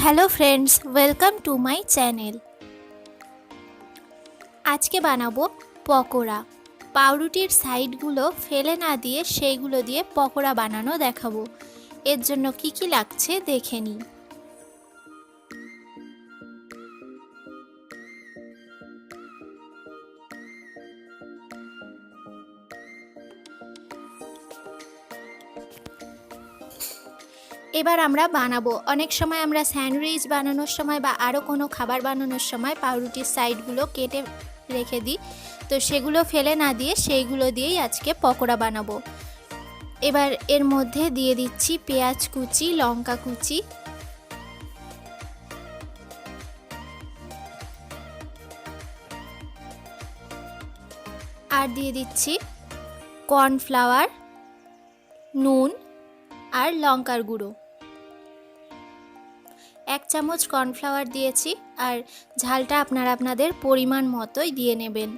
Hello friends, welcome to my channel. আজকে বানাবো পকোড়া। পাউরুটির সাইডগুলো ফেলে না দিয়ে সেইগুলো দিয়ে পকোড়া বানানো দেখাবো। এর জন্য কি কি লাগছে দেখে নিই। এবার আমরা বানাবো। অনেক সময় আমরা স্যান্ডউইচ বানানোর সময় বা আরও কোনো খাবার বানানোর সময় পাউরুটির সাইডগুলো কেটে রেখে দিই, তো সেগুলো ফেলে না দিয়ে সেইগুলো দিয়েই আজকে পকোড়া বানাবো। এবার এর মধ্যে দিয়ে দিচ্ছি পেঁয়াজ কুচি, লঙ্কা কুচি, আর দিয়ে দিচ্ছি কর্নফ্লাওয়ার, নুন আর লঙ্কার গুঁড়ো। 1 চামচ কর্নফ্লাওয়ার দিয়েছি, আর ঝালটা আপনারা আপনাদের পরিমাণ মতোই দিয়ে নেবেন,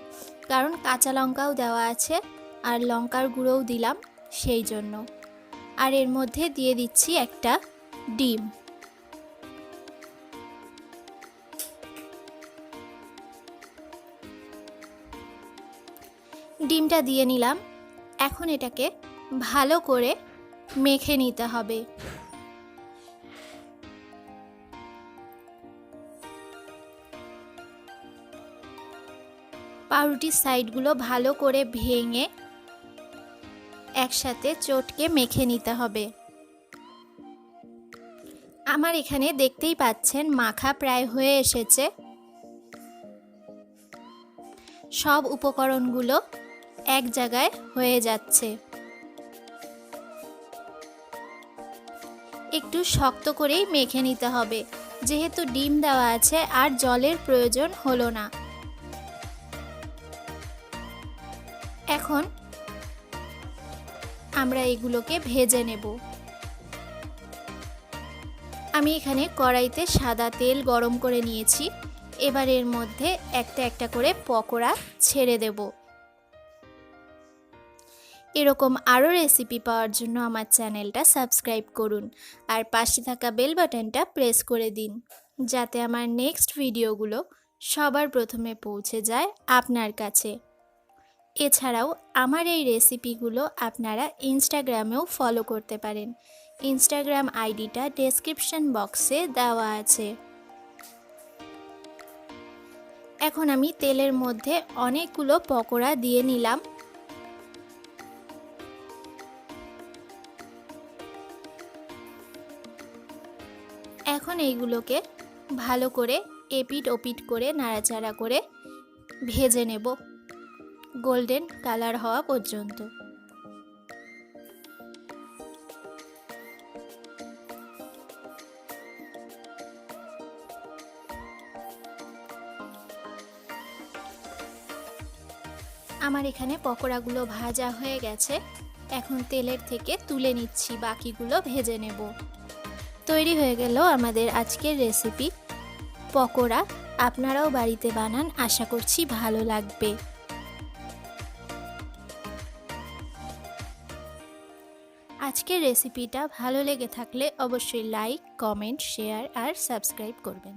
কারণ কাঁচা লঙ্কাও দেওয়া আছে আর লঙ্কার গুঁড়োও দিলাম সেই জন্য। আর এর মধ্যে দিয়ে দিচ্ছি একটা ডিম। ডিমটা দিয়ে নিলাম। এখন এটাকে ভালো করে মেখে নিতে হবে। পাউরুটির সাইডগুলো ভালো করে ভেঙে একসাথে চটকে মেখে নিতে হবে। আমার এখানে দেখতেই পাচ্ছেন মাখা প্রায় হয়ে এসেছে। সব উপকরণগুলো এক জায়গায় হয়ে যাচ্ছে। একটু শক্ত করেই মেখে নিতে হবে, যেহেতু ডিম দেওয়া আছে আর জলের প্রয়োজন হলো না। এখন আমরা এগুলোকে ভেজে নেব। আমি এখানে কড়াইতে সাদা তেল গরম করে নিয়েছি। এবার এর মধ্যে একটা একটা করে পকোড়া ছেড়ে দেব। এরকম আরও রেসিপি পাওয়ার জন্য আমার চ্যানেলটা সাবস্ক্রাইব করুন আর পাশে থাকা বেল বাটনটা প্রেস করে দিন, যাতে আমার নেক্সট ভিডিওগুলো সবার প্রথমে পৌঁছে যায় আপনার কাছে। এছাড়াও আমার এই রেসিপিগুলো আপনারা ইনস্টাগ্রামেও ফলো করতে পারেন। ইনস্টাগ্রাম আইডিটা ডেসক্রিপশন বক্সে দেওয়া আছে। এখন আমি তেলের মধ্যে অনেকগুলো পকোড়া দিয়ে নিলাম। এখন এইগুলোকে ভালো করে এপিট ওপিট করে নাড়াচাড়া করে ভেজে নেব গোল্ডেন কালার হওয়া পর্যন্ত। আমার এখানে পকোড়াগুলো ভাজা হয়ে গেছে। এখন তেলের থেকে তুলে নিচ্ছি, বাকিগুলো ভেজে নেব। তৈরি হয়ে গেল আমাদের আজকের রেসিপি পকোড়া। আপনারাও বাড়িতে বানান, আশা করছি ভালো লাগবে। আজকের রেসিপিটা ভালো লেগে থাকলে অবশ্যই লাইক, কমেন্ট, শেয়ার আর সাবস্ক্রাইব করবেন।